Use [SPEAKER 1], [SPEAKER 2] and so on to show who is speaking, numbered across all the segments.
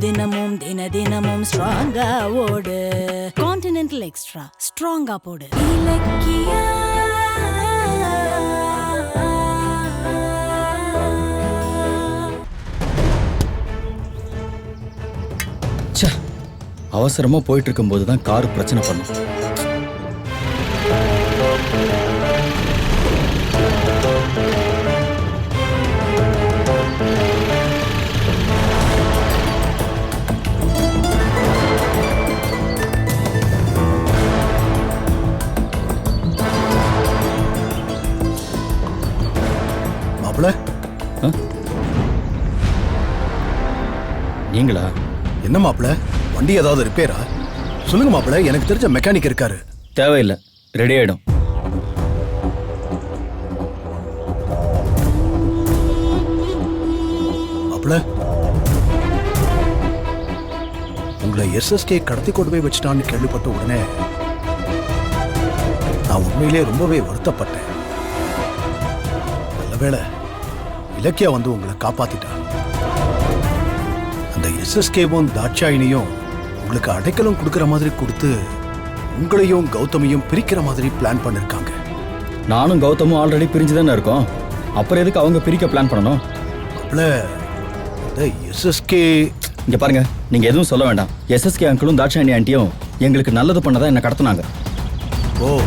[SPEAKER 1] தினமும் தினமும் ஸ்ட்ராங்கா ஓடு. கான்டினென்டல் எக்ஸ்ட்ரா ஸ்ட்ராங்கா போடு. இலக்கியா
[SPEAKER 2] அவசரமா போயிட்டு இருக்கும் போதுதான் கார் பிரச்சனை பண்ணும்.
[SPEAKER 3] மாப்பிள்ள,
[SPEAKER 2] நீங்களா?
[SPEAKER 3] என்ன மாப்பிள்ள, வண்டி ஏதாவது ரிப்பேரா? சொல்லுங்க மாப்பிள்ள, எனக்கு தெரிஞ்ச மெக்கானிக் இருக்காரு.
[SPEAKER 2] தேவையில்லை, ரெடி ஆயிடும்.
[SPEAKER 3] மாப்பிள்ள, உங்களை எஸ்எஸ்கே கடத்தி கொண்டு போய் வச்சுட்டான்னு கேள்விப்பட்ட உடனே நான் உண்மையிலே ரொம்பவே வருத்தப்பட்டேன். நல்லவேளை இலக்கியா வந்து உங்களை காப்பாத்திட்டா. அந்த எஸ்எஸ்கேவும் தாட்சாயினியும் உங்களுக்கு அடைக்கலம் கொடுக்கிற மாதிரி கொடுத்து உங்களையும் கௌதமையும் பிரிக்கிற மாதிரி பிளான் பண்ணிருக்காங்க.
[SPEAKER 2] நானும் கௌதமும் ஆல்ரெடி பிரிஞ்சுதானே இருக்கோம். அப்புறம் எதுக்கு அவங்க பிரிக்க பிளான் பண்ணணும்?
[SPEAKER 3] எஸ்எஸ்கே
[SPEAKER 2] இங்க பாருங்க, நீங்க எதுவும் சொல்ல வேண்டாம். எஸ்எஸ்கே அங்கிளும் தாட்சாயினி ஆண்டியும் எங்களுக்கு நல்லது பண்ணதான் என்ன கடத்தினாங்க.
[SPEAKER 3] ஓ,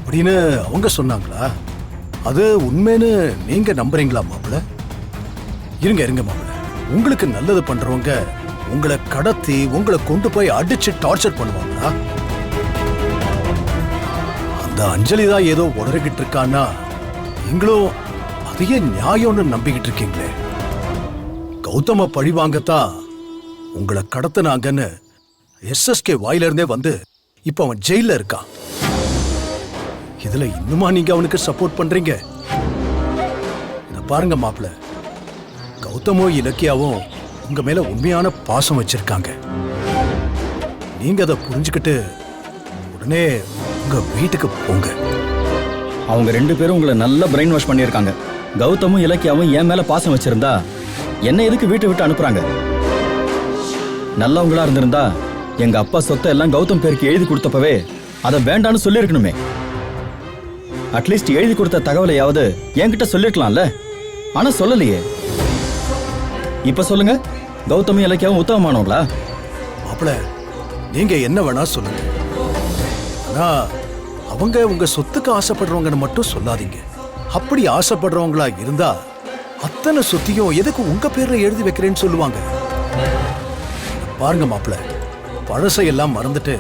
[SPEAKER 3] அப்படின்னு அவங்க சொன்னாங்களா? அது உண்மைன்னு நீங்க நம்புறீங்களா மாப்பிள்ள? இருங்க இருங்க மாப்பிள்ள, உங்களுக்கு நல்லது பண்றவங்க உங்களை கடத்தி உங்களை கொண்டு போய் அடிச்சு டார்ச்சர் பண்ணுவாங்களா? அந்த அஞ்சலி தான் ஏதோ உடறிக்கிட்டு இருக்கான்னா நீங்களும் அதையே நியாயம்னு நம்பிக்கிட்டு இருக்கீங்களே. கௌதம பழி வாங்கத்தான் உங்களை கடத்தினாங்கன்னு எஸ்எஸ்கே வாயில இருந்தே வந்து இப்ப அவன் ஜெயில இருக்கான். இதுல இன்னுமா நீங்க அவனுக்கு சப்போர்ட் பண்றீங்க? இத பாருங்க மாப்பிள்ள, கௌதமோ இலக்கியாவும் உங்க மேல உண்மையான பாசம் வச்சிருக்காங்க. நீங்க அதை புரிஞ்சுக்கிட்டு உடனே உங்க வீட்டுக்கு போங்க.
[SPEAKER 2] அவங்க ரெண்டு பேரும் உங்களை நல்லா பிரெயின் வாஷ் பண்ணியிருக்காங்க. கௌதமும் இலக்கியாவும் என் மேல பாசம் வச்சிருந்தா என்ன எதுக்கு வீட்டை விட்டு அனுப்புறாங்க? நல்லவங்களா இருந்திருந்தா எங்க அப்பா சொத்தை எல்லாம் கௌதம் பேருக்கு எழுதி கொடுத்தப்பவே அதை வேண்டான்னு சொல்லியிருக்கணுமே. அட்லீஸ்ட் எழுதி கொடுத்த தகவலையாவது என்கிட்ட சொல்லிருக்கலாம்ல. ஆனா சொல்லலையே. இப்ப சொல்லுங்க, கௌதமும் இலக்கியாவும் உத்தமமானவங்களா?
[SPEAKER 3] மாப்பிள்ள, நீங்க என்ன வேணா சொல்லுங்க, ஆனா அவங்க உங்க சொத்துக்கு ஆசைப்படுறவங்கன்னு மட்டும் சொல்லாதீங்க. அப்படி ஆசைப்படுறவங்களா இருந்தா அத்தனை சொத்தையும் எதுக்கு உங்க பேர்ல எழுதி வைக்கிறேன்னு சொல்லுவாங்க. பாருங்க மாப்பிள்ள, பழசையெல்லாம் மறந்துட்டு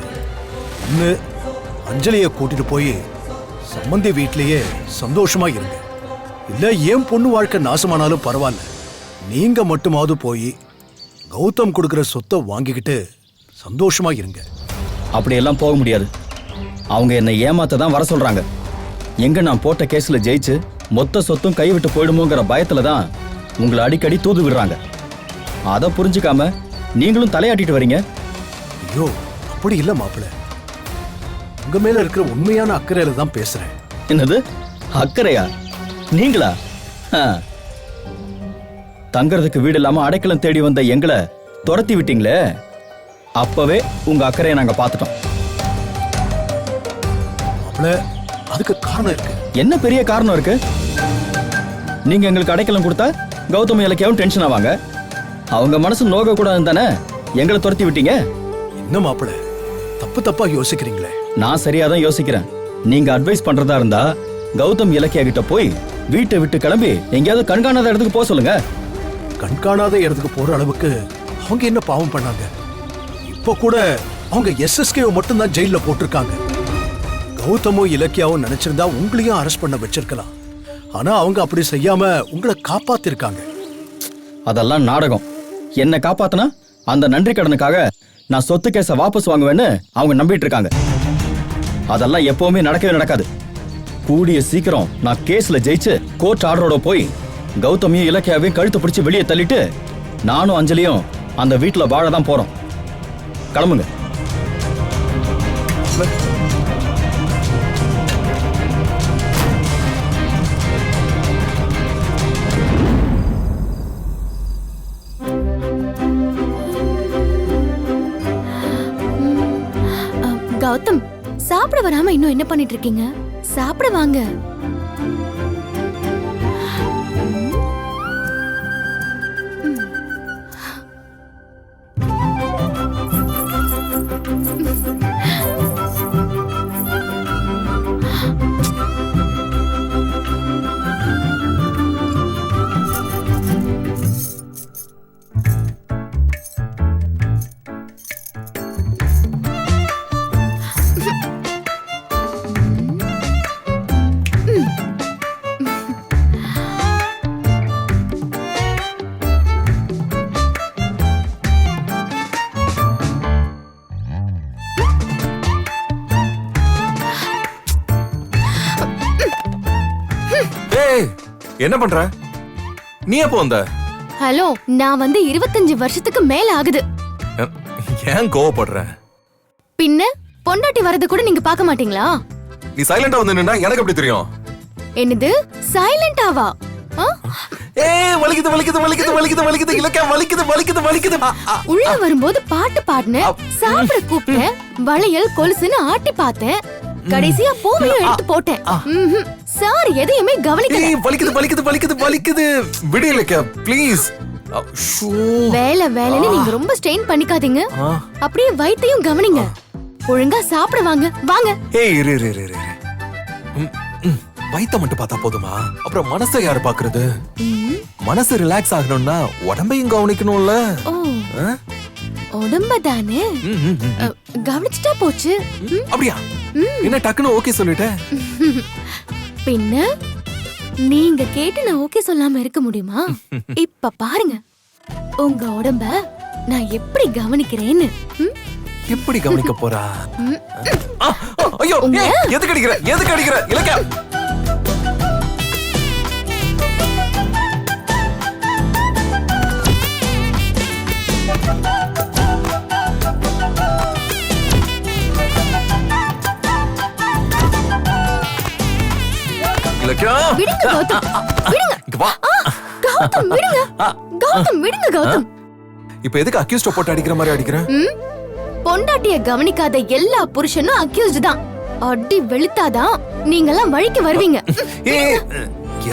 [SPEAKER 3] இன்னும் அஞ்சலியை கூட்டிட்டு போய் சம்பந்தி வீட்லயே சந்தோஷமா இருங்க. இல்ல ஏன் பொண்ணு வாழ்க்கை நாசமானாலும் பரவாயில்ல, நீங்க மட்டுமாவது போய் கௌதம் கொடுக்கிற சொத்தை வாங்கிக்கிட்டு சந்தோஷமா இருங்க.
[SPEAKER 2] அப்படியெல்லாம் போக முடியாது. அவங்க என்னை ஏமாத்த தான் வர சொல்றாங்க. எங்க நான் போட்ட கேஸ்ல ஜெயிச்சு மொத்த சொத்தும் கைவிட்டு போயிடுமோங்கிற பயத்துல தான் உங்களை அடிக்கடி தூது விடுறாங்க. அதை புரிஞ்சுக்காம நீங்களும் தலையாட்டிட்டு வரீங்க.
[SPEAKER 3] ஐயோ, அப்படி இல்ல மாப்பிள்ள, உங்க மேல இருக்கிற உண்மையான அக்கறையில தான் பேசுறேன்.
[SPEAKER 2] என்னது அக்கறையா? நீங்களா? தங்கறதுக்கு வீடு இல்லாம அடைக்கலம் தேடி வந்த எங்களை துரத்தி விட்டீங்களே, அப்பவே உங்க அக்கறையை நாங்க பார்த்துட்டோம்.
[SPEAKER 3] மாப்பிள்ள, அதுக்கு காரணம் இருக்கு.
[SPEAKER 2] என்ன பெரிய காரணம் இருக்கு? நீங்க எங்களுக்கு அடைக்கலம் கொடுத்தா கௌதம் இலக்கியாவும் டென்ஷன் ஆவாங்க. அவங்க மனசு நோக கூடாதுன்னு தானே எங்களை துரத்தி விட்டீங்க.
[SPEAKER 3] என்ன மாப்பிள்ள, தப்பு தப்பா யோசிக்கிறீங்களே.
[SPEAKER 2] நான் சரியாதான் யோசிக்கிறேன். நீங்க அட்வைஸ் பண்றதா இருந்தா கௌதம் இலக்கியா கிட்ட போய் வீட்டை விட்டு கிளம்பி எங்கேயாவது கண்காணாத இடத்துக்கு போக சொல்லுங்க.
[SPEAKER 3] கண்காணாத இடத்துக்கு போற அளவுக்கு அவங்க என்ன பாவம் பண்ணாங்க? இப்ப கூட அவங்க எஸ்எஸ்கேவை மட்டும் தான் ஜெயில போட்டிருக்காங்க. கௌதமோ இலக்கியாவும் நினைச்சிருந்தா உங்களையும் அரெஸ்ட் பண்ண வச்சிருக்கலாம். ஆனா அவங்க அப்படி செய்யாம உங்களை காப்பாத்திருக்காங்க.
[SPEAKER 2] அதெல்லாம் நாடகம். என்ன காப்பாத்தினா அந்த நன்றி கடனுக்காக நான் சொத்து கேஸ வாபஸ் வாங்குவேன்னு அவங்க நம்பிட்டு இருக்காங்க. அதெல்லாம் எப்பவுமே நடக்கவே நடக்காது. கூடிய சீக்கிரம் நான் கேஸ்ல ஜெயிச்சு கோர்ட் ஆர்டரோட போய் கௌதமியும் இலக்கியாவையும் கழுத்து பிடிச்சு வெளியே தள்ளிட்டு நானும் அஞ்சலியும் அந்த வீட்டுல வாழதான் போறோம். கிளம்புங்க.
[SPEAKER 4] கௌதம், சாப்பிட வராம இன்னும் என்ன பண்ணிட்டு இருக்கீங்க? சாப்பிட வாங்க.
[SPEAKER 5] என்ன பண்ற? நீ எப்போ வந்த?
[SPEAKER 4] ஹலோ, நான் வந்து 25 வருஷத்துக்கு மேல ஆகுது.
[SPEAKER 5] ஏன் கோவப்படுற?
[SPEAKER 4] பின்ன பொண்டாட்டி வரது கூட நீங்க பார்க்க மாட்டீங்களா?
[SPEAKER 5] நீ சைலண்டா வந்து நின்னா எனக்கு எப்படி தெரியும்?
[SPEAKER 4] என்னது சைலண்டாவா?
[SPEAKER 5] வலிக்குது வலிக்குது வலிக்குது வலிக்குது வலிக்குது இலக்கா வலிக்குது வலிக்குது வலிக்குது.
[SPEAKER 4] உள்ள வரும்போது பாட்டு பாடுனேன், சாப்பிட கூப்பிட்டேன், வளையல் கொலுசுன்னு ஆட்டி பார்த்தேன், கடைசியா பூவையும் எடுத்து போட்டேன். சார் எதையுமே கவனிக்கல.
[SPEAKER 5] வலிக்குது வலிக்குது வலிக்குது வலிக்குது. விடு இலக்கா ப்ளீஸ்.
[SPEAKER 4] வேலை வேலைன்னு நீங்க ரொம்ப ஸ்ட்ரெயின் பண்ணிக்காதீங்க. அப்படியே வயித்தையும் கவனிங்க. ஒழுங்கா சாப்பிட வாங்க வாங்க.
[SPEAKER 5] ஏய் இரு இரு இரு இரு. வயித்தை மட்டும் பார்த்தா போதுமா? அப்புறம் மனசை யாரு பாக்குறது? மனசு ரிலாக்ஸ் ஆகணும்னா உடம்பையும் கவனிக்கணும்ல.
[SPEAKER 4] உடம்ப தானே கவனிச்சுட்டா போச்சு.
[SPEAKER 5] அப்படியா? என்ன டக்குன்னு ஓகே சொல்லிட்டேன்?
[SPEAKER 4] பின்ன நீங்க கேட்டு நான் ஓகே சொல்லாம இருக்க முடியுமா? இப்ப பாருங்க உங்க உடம்ப நான் எப்படி கவனிக்கிறேன்னு.
[SPEAKER 5] எப்படி கவனிக்க போறா? ஐயோ எதுக்கு அடிக்கிற எதுக்கு அடிக்கிற இலக்கா?
[SPEAKER 4] விடுங்க கௌதம், விடுங்க. கௌதம் விடுங்க. கௌதம் விடுங்க கௌதம்.
[SPEAKER 5] இப்ப எதுக்கு அக்யூஸ்ட் போட்டு அடிக்கிற மாதிரி அடிக்கிற?
[SPEAKER 4] பொண்டாட்டிய கவனிக்காத எல்லா புருஷனும் அக்யூஸ்ட் தான். அடி வெளுத்தாதான் நீங்க எல்லாம் வழிக்கு வருவீங்க.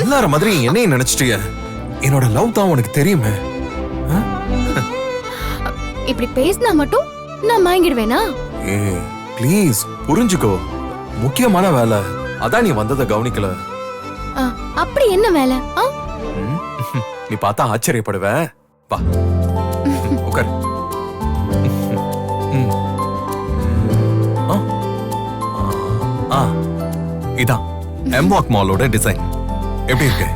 [SPEAKER 5] எல்லார மாதிரி என்னையும் நினைச்சிட்டிய? என்னோட லவ் தான் உனக்கு தெரியுமே.
[SPEAKER 4] இப்படி பேசினா மட்டும் நான் மயங்கிடுவேனா?
[SPEAKER 5] ப்ளீஸ் புரிஞ்சுக்கோ, முக்கியமான வேலை அதான். நீ வந்ததை கவனிக்கல.
[SPEAKER 4] அப்படி என்ன வேலை?
[SPEAKER 5] நீ பார்த்தா ஆச்சரியப்படுவ. வா உட்கார். இதான் எம்வாக் மாலோட டிசைன். எப்படி இருக்கு?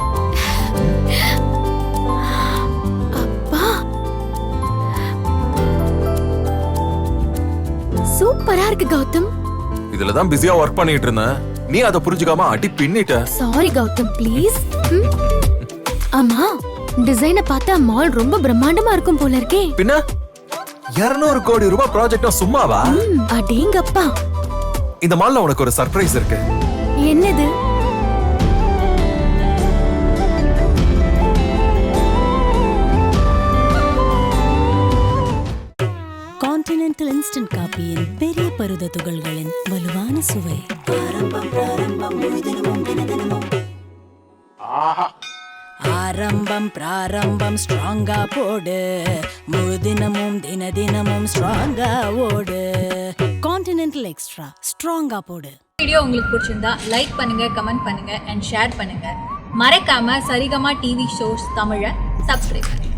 [SPEAKER 4] சூப்பரா இருக்கு கௌதம்.
[SPEAKER 5] இதுலதான் பிஸியா ஒர்க் பண்ணிட்டு இருந்தேன். நீ அதை புரிஞ்சுக்காம அடி பின்னிட்ட.
[SPEAKER 4] Sorry Gautham please. ஆமா, டிசைனை பார்த்தா மால் ரொம்ப பிரம்மாண்டமா இருக்கும் போல இருக்கே.
[SPEAKER 5] பின்ன 200 கோடி ரூபாய் ப்ராஜெக்ட்னா சும்மாவா?
[SPEAKER 4] அடேங்கப்பா.
[SPEAKER 5] இந்த மால்ல உனக்கு ஒரு சர்ப்ரைஸ் இருக்கு.
[SPEAKER 4] என்னது?
[SPEAKER 1] கான்டினென்டல் இன்ஸ்டன்ட் காபியின் பெரிய பருத துகள்களின் வலுவான சுவை. ஆரம்பம் பிராரம்பம் ஸ்ட்ராங்கா போடு, முழு தினமும் தினமும் ஸ்ட்ராங்கா ஓடு. கான்டினென்டல் எக்ஸ்ட்ரா ஸ்ட்ராங்கா போடு.
[SPEAKER 6] வீடியோ உங்களுக்கு பிடிச்சிருந்தா லைக் பண்ணுங்க, கமெண்ட் பண்ணுங்க அண்ட் ஷேர் பண்ணுங்க. மறக்காம சரிகமா டிவி ஷோஸ் தமிழை சப்ஸ்கிரைப் பண்ணுங்க.